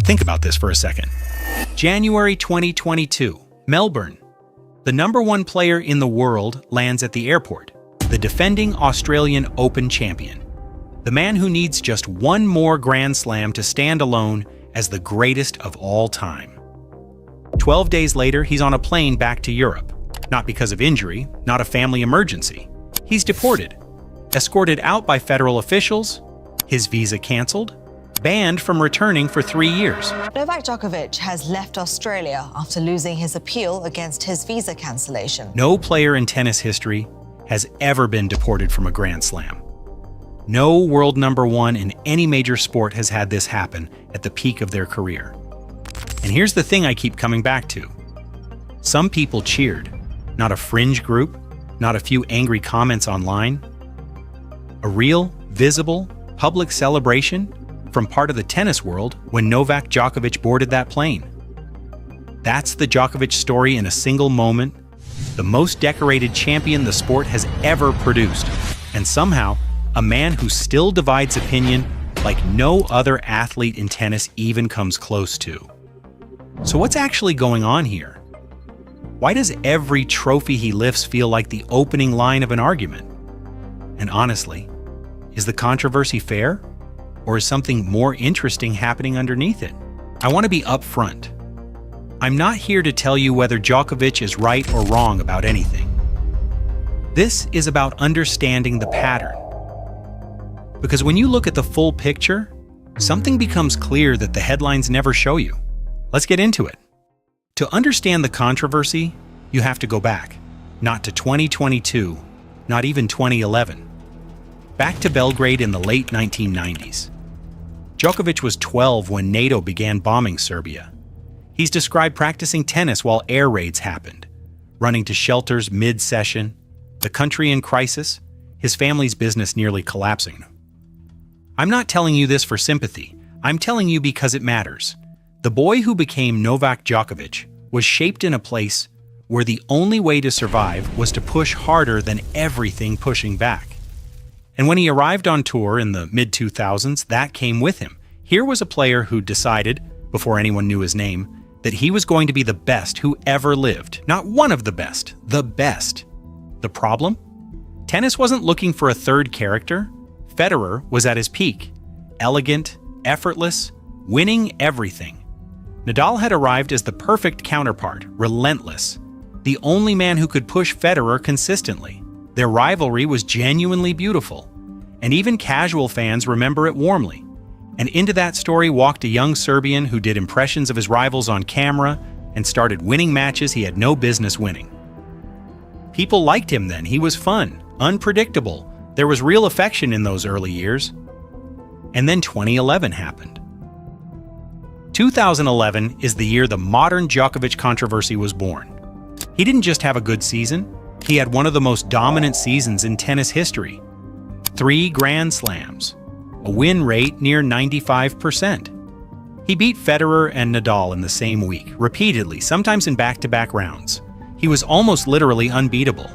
Think about this for a second. January 2022, Melbourne. The #1 player in the world lands at the airport, the defending Australian Open champion. The man who needs just one more Grand Slam to stand alone as the greatest of all time. 12 days later, he's on a plane back to Europe. Not because of injury, not a family emergency. He's deported, escorted out by federal officials, his visa canceled, banned from returning for 3 years. Novak Djokovic has left Australia after losing his appeal against his visa cancellation. No player in tennis history has ever been deported from a Grand Slam. No world #1 in any major sport has had this happen at the peak of their career. And here's the thing I keep coming back to. Some people cheered, not a fringe group, not a few angry comments online. A real, visible, public celebration from part of the tennis world when Novak Djokovic boarded that plane. That's the Djokovic story in a single moment, the most decorated champion the sport has ever produced, and somehow a man who still divides opinion like no other athlete in tennis even comes close to. So what's actually going on here? Why does every trophy he lifts feel like the opening line of an argument? And honestly, is the controversy fair? Or is something more interesting happening underneath it? I want to be upfront. I'm not here to tell you whether Djokovic is right or wrong about anything. This is about understanding the pattern. Because when you look at the full picture, something becomes clear that the headlines never show you. Let's get into it. To understand the controversy, you have to go back, not to 2022, not even 2011. Back to Belgrade in the late 1990s. Djokovic was 12 when NATO began bombing Serbia. He's described practicing tennis while air raids happened, running to shelters mid-session, the country in crisis, his family's business nearly collapsing. I'm not telling you this for sympathy. I'm telling you because it matters. The boy who became Novak Djokovic was shaped in a place where the only way to survive was to push harder than everything pushing back. And when he arrived on tour in the mid-2000s, that came with him. Here was a player who decided, before anyone knew his name, that he was going to be the best who ever lived. Not one of the best, the best. The problem? Tennis wasn't looking for a third character. Federer was at his peak. Elegant, effortless, winning everything. Nadal had arrived as the perfect counterpart, relentless. The only man who could push Federer consistently. Their rivalry was genuinely beautiful, and even casual fans remember it warmly. And into that story walked a young Serbian who did impressions of his rivals on camera and started winning matches he had no business winning. People liked him then. He was fun, unpredictable. There was real affection in those early years. And then 2011 happened. 2011 is the year the modern Djokovic controversy was born. He didn't just have a good season. He had one of the most dominant seasons in tennis history. 3 Grand Slams, a win rate near 95%. He beat Federer and Nadal in the same week, repeatedly, sometimes in back-to-back rounds. He was almost literally unbeatable.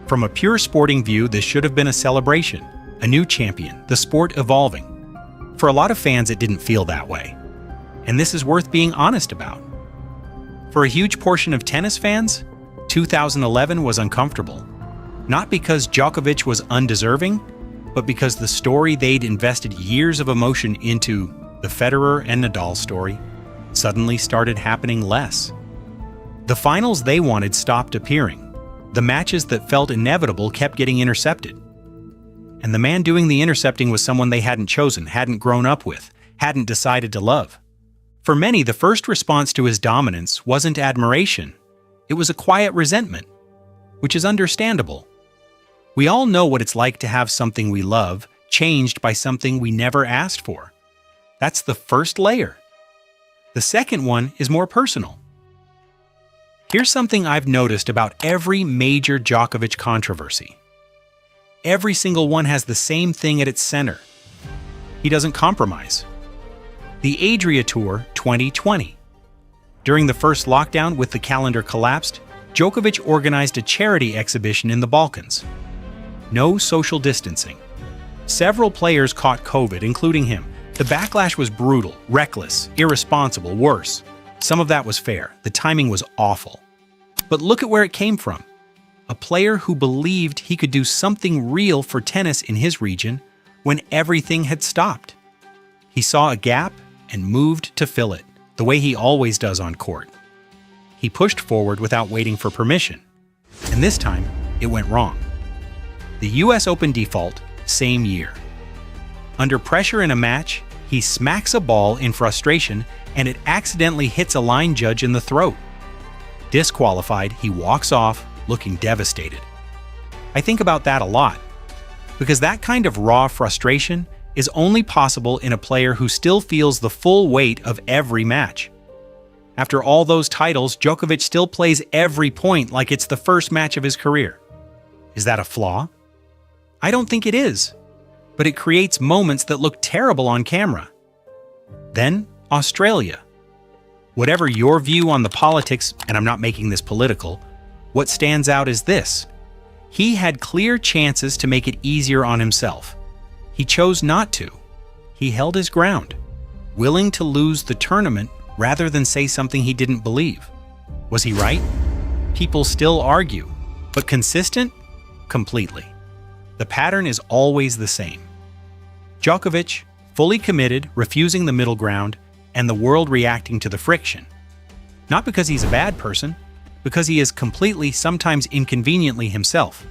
From a pure sporting view, this should have been a celebration, a new champion, the sport evolving. For a lot of fans, it didn't feel that way. And this is worth being honest about. For a huge portion of tennis fans, 2011 was uncomfortable. Not because Djokovic was undeserving, but because the story they'd invested years of emotion into, the Federer and Nadal story, suddenly started happening less. The finals they wanted stopped appearing. The matches that felt inevitable kept getting intercepted. And the man doing the intercepting was someone they hadn't chosen, hadn't grown up with, hadn't decided to love. For many, the first response to his dominance wasn't admiration. It was a quiet resentment, which is understandable. We all know what it's like to have something we love changed by something we never asked for. That's the first layer. The second one is more personal. Here's something I've noticed about every major Djokovic controversy. Every single one has the same thing at its center. He doesn't compromise. The Adria Tour 2020. During the first lockdown, with the calendar collapsed, Djokovic organized a charity exhibition in the Balkans. No social distancing. Several players caught COVID, including him. The backlash was brutal, reckless, irresponsible, worse. Some of that was fair. The timing was awful. But look at where it came from. A player who believed he could do something real for tennis in his region when everything had stopped. He saw a gap and moved to fill it, the way he always does on court. He pushed forward without waiting for permission. And this time, it went wrong. The US Open default, same year. Under pressure in a match, he smacks a ball in frustration and it accidentally hits a line judge in the throat. Disqualified, he walks off, looking devastated. I think about that a lot, because that kind of raw frustration is only possible in a player who still feels the full weight of every match. After all those titles, Djokovic still plays every point like it's the first match of his career. Is that a flaw? I don't think it is, but it creates moments that look terrible on camera. Then, Australia. Whatever your view on the politics, and I'm not making this political, what stands out is this. He had clear chances to make it easier on himself. He chose not to. He held his ground, willing to lose the tournament rather than say something he didn't believe. Was he right? People still argue, but consistent? Completely. The pattern is always the same. Djokovic, fully committed, refusing the middle ground, and the world reacting to the friction. Not because he's a bad person, because he is completely, sometimes inconveniently himself.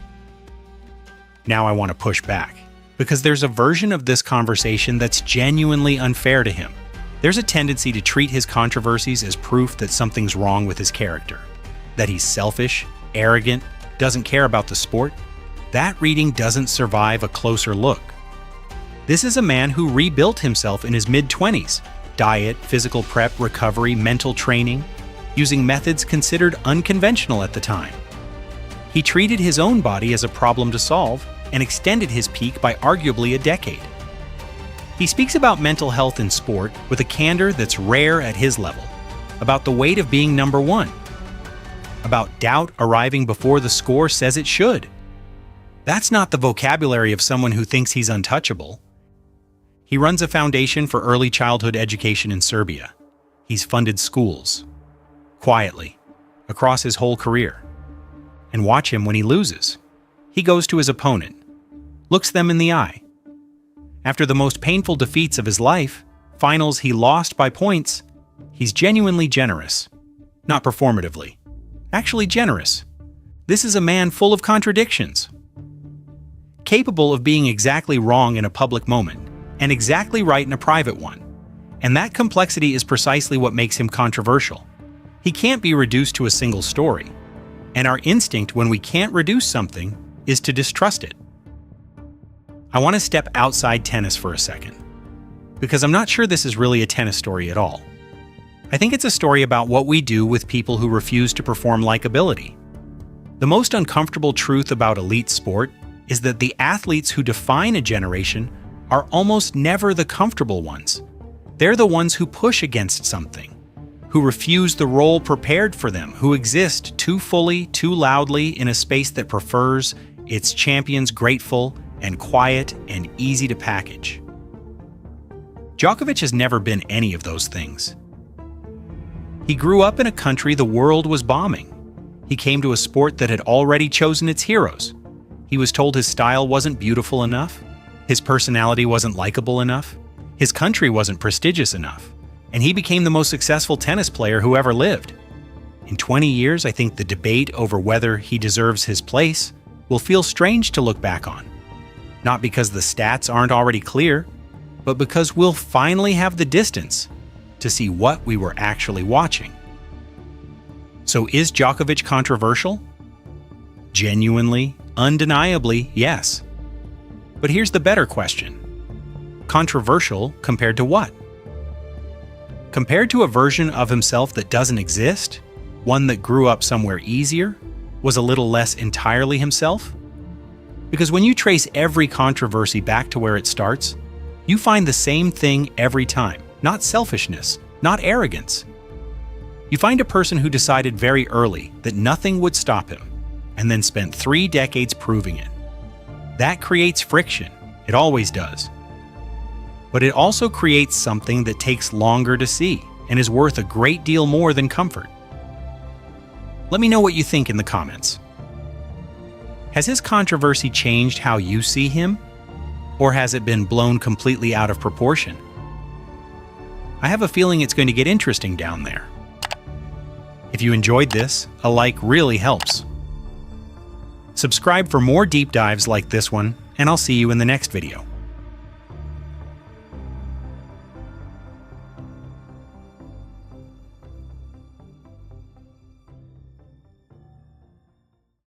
Now I want to push back, because there's a version of this conversation that's genuinely unfair to him. There's a tendency to treat his controversies as proof that something's wrong with his character, that he's selfish, arrogant, doesn't care about the sport. That reading doesn't survive a closer look. This is a man who rebuilt himself in his mid-20s. Diet, physical prep, recovery, mental training, using methods considered unconventional at the time. He treated his own body as a problem to solve and extended his peak by arguably a decade. He speaks about mental health in sport with a candor that's rare at his level, about the weight of being number one, about doubt arriving before the score says it should. That's not the vocabulary of someone who thinks he's untouchable. He runs a foundation for early childhood education in Serbia. He's funded schools, quietly, across his whole career. And watch him when he loses. He goes to his opponent, looks them in the eye. After the most painful defeats of his life, finals he lost by points, he's genuinely generous. Not performatively. Actually generous. This is a man full of contradictions. Capable of being exactly wrong in a public moment, and exactly right in a private one. And that complexity is precisely what makes him controversial. He can't be reduced to a single story. And our instinct when we can't reduce something is to distrust it. I want to step outside tennis for a second, because I'm not sure this is really a tennis story at all. I think it's a story about what we do with people who refuse to perform likability. The most uncomfortable truth about elite sport is that the athletes who define a generation are almost never the comfortable ones. They're the ones who push against something, who refuse the role prepared for them, who exist too fully, too loudly in a space that prefers its champions grateful and quiet and easy to package. Djokovic has never been any of those things. He grew up in a country the world was bombing. He came to a sport that had already chosen its heroes. He was told his style wasn't beautiful enough, his personality wasn't likable enough, his country wasn't prestigious enough, and he became the most successful tennis player who ever lived. In 20 years, I think the debate over whether he deserves his place will feel strange to look back on. Not because the stats aren't already clear, but because we'll finally have the distance to see what we were actually watching. So is Djokovic controversial? Genuinely, undeniably, yes. But here's the better question. Controversial compared to what? Compared to a version of himself that doesn't exist? One that grew up somewhere easier? Was a little less entirely himself? Because when you trace every controversy back to where it starts, you find the same thing every time. Not selfishness, not arrogance. You find a person who decided very early that nothing would stop him, and then spent 3 decades proving it. That creates friction. It always does. but it also creates something that takes longer to see and is worth a great deal more than comfort. Let me know what you think in the comments. Has his controversy changed how you see him? Or has it been blown completely out of proportion? I have a feeling it's going to get interesting down there. If you enjoyed this, a like really helps. Subscribe for more deep dives like this one, and I'll see you in the next video.